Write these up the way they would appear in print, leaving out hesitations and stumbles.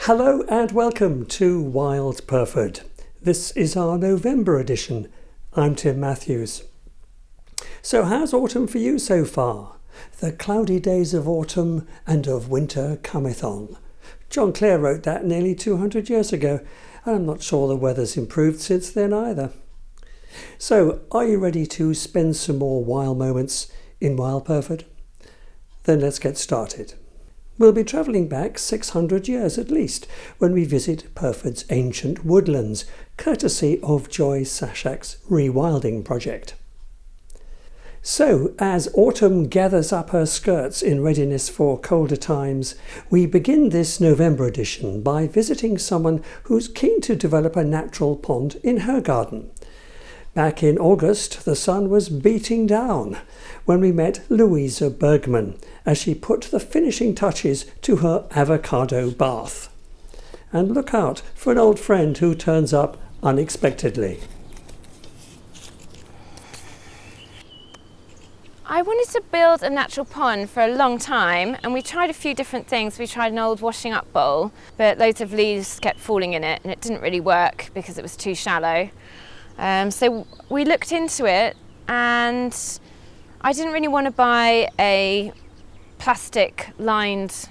Hello and welcome to Wild Perford. This is our November edition. I'm Tim Matthews. So how's autumn for you so far? The cloudy days of autumn and of winter cometh on. John Clare wrote that nearly 200 years ago, and I'm not sure the weather's improved since then either. So, are you ready to spend some more wild moments in Wild Perford? Then let's get started. We'll be travelling back 600 years at least when we visit Perford's ancient woodlands, courtesy of Joy Sashak's rewilding project. So, as autumn gathers up her skirts in readiness for colder times, we begin this November edition by visiting someone who's keen to develop a natural pond in her garden. Back in August, the sun was beating down when we met Louisa Bergman as she put the finishing touches to her avocado bath. And look out for an old friend who turns up unexpectedly. I wanted to build a natural pond for a long time, and we tried a few different things. We tried an old washing up bowl, but loads of leaves kept falling in it and it didn't really work because it was too shallow. So we looked into it, and I didn't really want to buy a plastic lined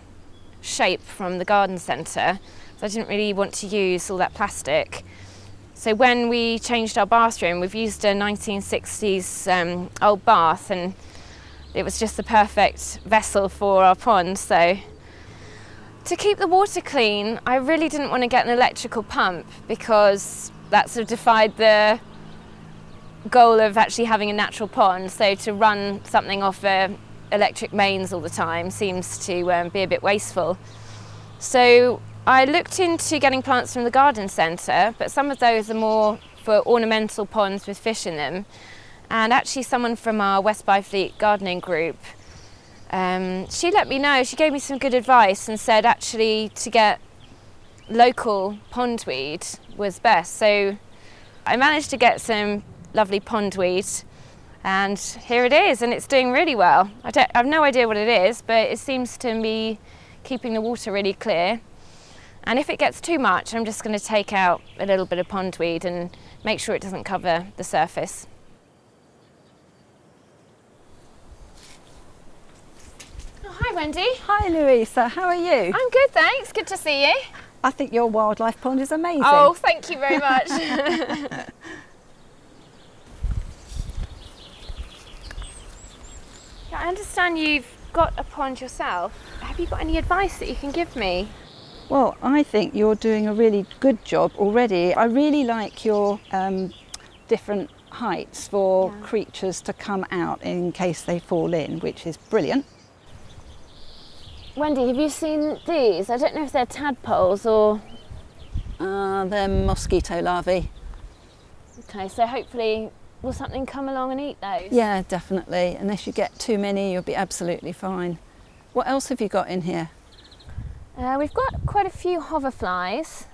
shape from the garden centre, so I didn't really want to use all that plastic. So when we changed our bathroom, we've used a 1960s old bath, and it was just the perfect vessel for our pond. So to keep the water clean, I really didn't want to get an electrical pump because that sort of defied the goal of actually having a natural pond. So to run something off electric mains all the time seems to be a bit wasteful. So I looked into getting plants from the garden centre, but some of those are more for ornamental ponds with fish in them. And actually someone from our West Byfleet gardening group, she let me know, she gave me some good advice and said actually to get local pondweed was best. So I managed to get some lovely pondweed, and here it is, and it's doing really well. I have no idea what it is, but it seems to be keeping the water really clear. And if it gets too much, I'm just going to take out a little bit of pondweed and make sure it doesn't cover the surface. Oh, hi Wendy. Hi Louisa, how are you? I'm good, thanks. Good to see you. I think your wildlife pond is amazing. Oh, thank you very much. I understand you've got a pond yourself. Have you got any advice that you can give me? Well, I think you're doing a really good job already. I really like your different heights for creatures to come out in case they fall in, which is brilliant. Wendy, have you seen these? I don't know if they're tadpoles or... They're mosquito larvae. Okay, so hopefully will something come along and eat those? Yeah, definitely. Unless you get too many, you'll be absolutely fine. What else have you got in here? We've got quite a few hoverflies.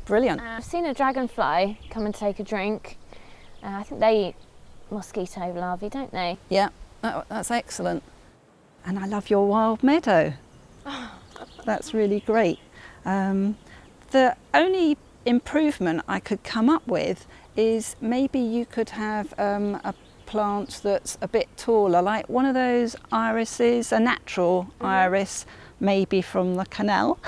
Brilliant. I've seen a dragonfly come and take a drink. I think they eat mosquito larvae, don't they? Yeah, that's excellent. And I love your wild meadow. That's really great. The only improvement I could come up with is maybe you could have a plant that's a bit taller, like one of those irises, a natural iris, maybe from the canal.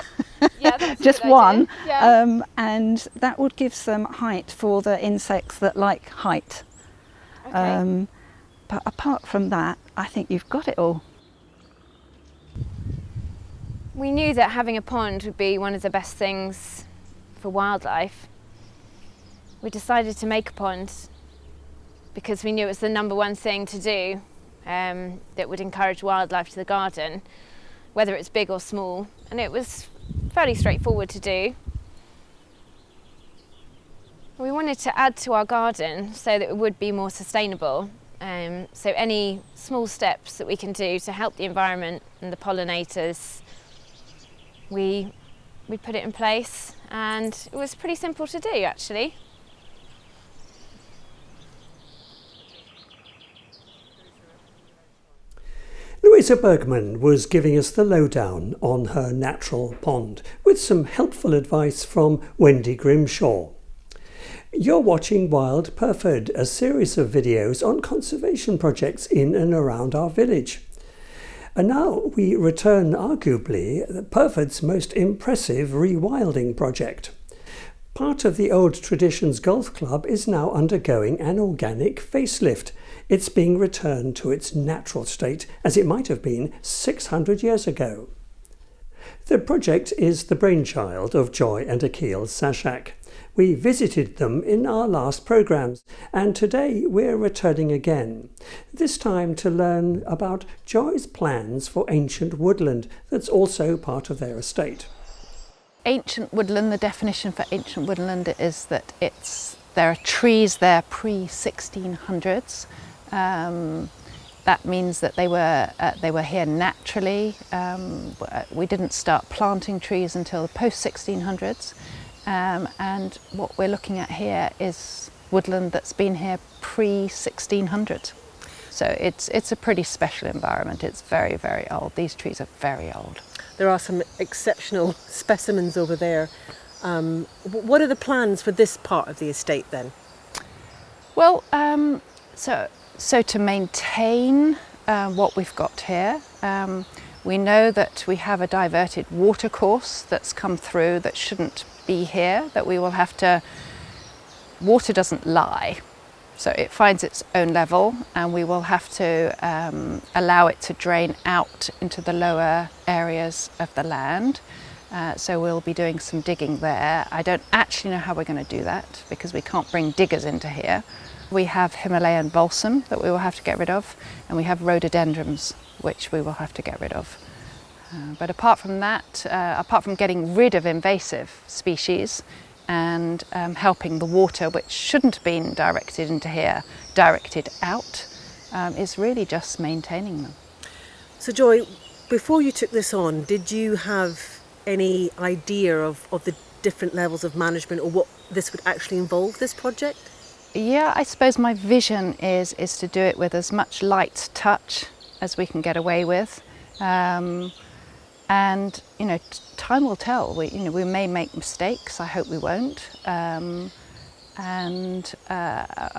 Yeah, that's a just good one. idea. Yeah. And that would give some height for the insects that like height. Okay. But apart from that, I think you've got it all. We knew that having a pond would be one of the best things for wildlife. We decided to make a pond because we knew it was the number one thing to do that would encourage wildlife to the garden, whether it's big or small, and it was fairly straightforward to do. We wanted to add to our garden so that it would be more sustainable. So any small steps that we can do to help the environment and the pollinators, we put it in place, and it was pretty simple to do actually. Louisa Louisa Bergman was giving us the lowdown on her natural pond with some helpful advice from Wendy Grimshaw. You're watching Wild Purford, a series of videos on conservation projects in and around our village. And now we return arguably Purford's most impressive rewilding project. Part of the Old Traditions Golf Club is now undergoing an organic facelift. It's being returned to its natural state as it might have been 600 years ago. The project is the brainchild of Joy and Akil Sashak. We visited them in our last programmes, and today we're returning again, this time to learn about Joy's plans for ancient woodland that's also part of their estate. Ancient woodland, the definition for ancient woodland is that there are trees there pre-1600s. That means that they were here naturally. We didn't start planting trees until post-1600s. And what we're looking at here is woodland that's been here pre-1600. So it's a pretty special environment. It's very, very old. These trees are very old. There are some exceptional specimens over there. What are the plans for this part of the estate then? Well, so to maintain what we've got here, we know that we have a diverted watercourse that's come through that shouldn't be here, that we will have to, water doesn't lie, so it finds its own level, and we will have to allow it to drain out into the lower areas of the land. So we'll be doing some digging there. I don't actually know how we're going to do that because we can't bring diggers into here. We have Himalayan balsam that we will have to get rid of, and we have rhododendrons which we will have to get rid of. But apart from that, apart from getting rid of invasive species and helping the water, which shouldn't have been directed into here, directed out, is really just maintaining them. So Joy, before you took this on, did you have any idea of the different levels of management or what this would actually involve, this project? Yeah, I suppose my vision is to do it with as much light touch as we can get away with. And you know, time will tell. We may make mistakes. I hope we won't. I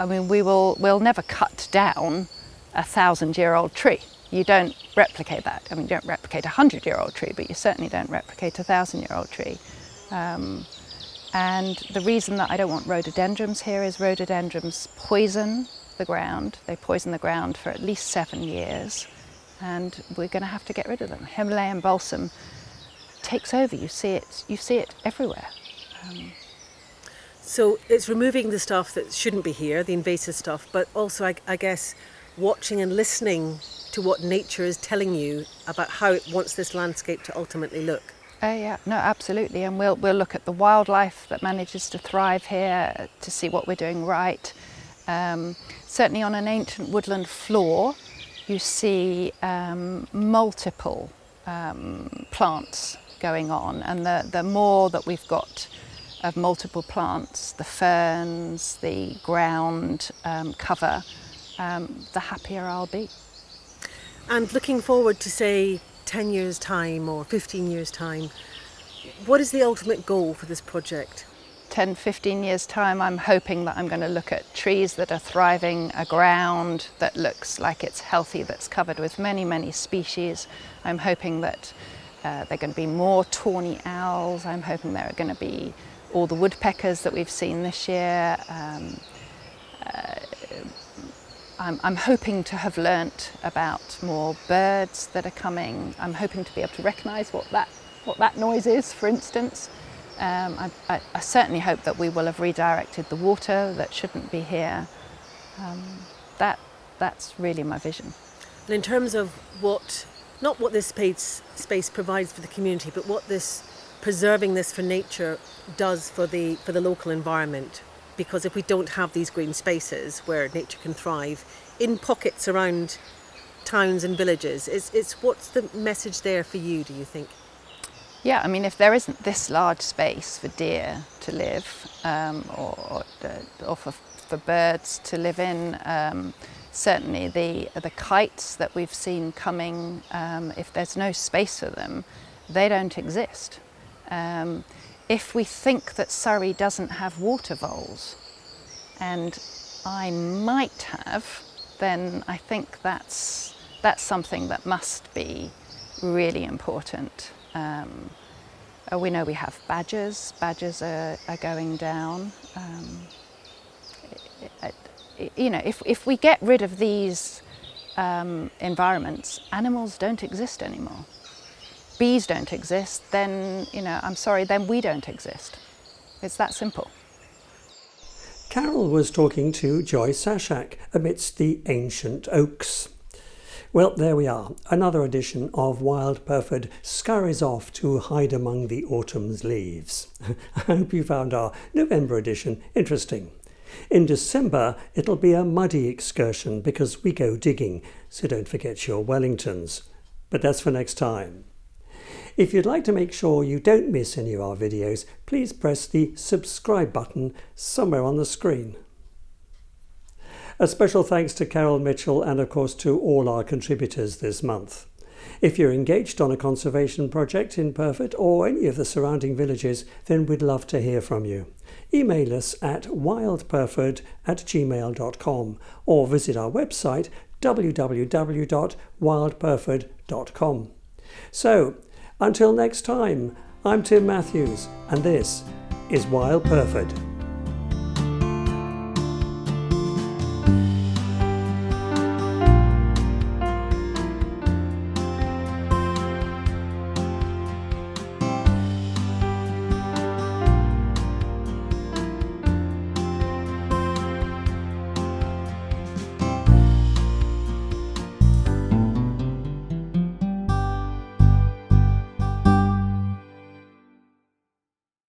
mean, we'll never cut down 1,000-year-old tree. You don't replicate that. I mean, you don't replicate a 100-year-old tree, but you certainly don't replicate a 1,000-year-old tree. And the reason that I don't want rhododendrons here is rhododendrons poison the ground. They poison the ground for at least 7 years. And we're going to have to get rid of them. Himalayan balsam takes over. You see it everywhere. So it's removing the stuff that shouldn't be here, the invasive stuff, but also I guess watching and listening to what nature is telling you about how it wants this landscape to ultimately look. Yeah, no, absolutely. And we'll look at the wildlife that manages to thrive here to see what we're doing right. Certainly on an ancient woodland floor, you see multiple plants going on, and the more that we've got of multiple plants, the ferns, the ground cover, the happier I'll be. And looking forward to, say, 10 years' time or 15 years' time, what is the ultimate goal for this project? 10, 15 years' time, I'm hoping that I'm going to look at trees that are thriving, a ground that looks like it's healthy, that's covered with many, many species. I'm hoping that there are going to be more tawny owls. I'm hoping there are going to be all the woodpeckers that we've seen this year. I'm hoping to have learnt about more birds that are coming. I'm hoping to be able to recognise what that noise is, for instance. I certainly hope that we will have redirected the water that shouldn't be here. That's really my vision. And in terms of not what this space provides for the community, but what this preserving this for nature does for the local environment. Because if we don't have these green spaces where nature can thrive in pockets around towns and villages, it's what's the message there for you, do you think? Yeah, I mean, if there isn't this large space for deer to live, or for birds to live in, certainly the kites that we've seen coming, if there's no space for them, they don't exist. If we think that Surrey doesn't have water voles, and I might have, then I think that's something that must be really important. We know we have badgers. Badgers are going down. You know, if we get rid of these environments, animals don't exist anymore. Bees don't exist, then, you know, I'm sorry, then we don't exist. It's that simple. Carol was talking to Joy Sashak amidst the ancient oaks. Well, there we are. Another edition of Wild Perford scurries off to hide among the autumn's leaves. I hope you found our November edition interesting. In December, it'll be a muddy excursion because we go digging, so don't forget your Wellingtons. But that's for next time. If you'd like to make sure you don't miss any of our videos, please press the subscribe button somewhere on the screen. A special thanks to Carol Mitchell and of course to all our contributors this month. If you're engaged on a conservation project in Perford or any of the surrounding villages, then we'd love to hear from you. Email us at wildperford@gmail.com or visit our website www.wildperford.com. So, until next time, I'm Tim Matthews and this is Wild Perford.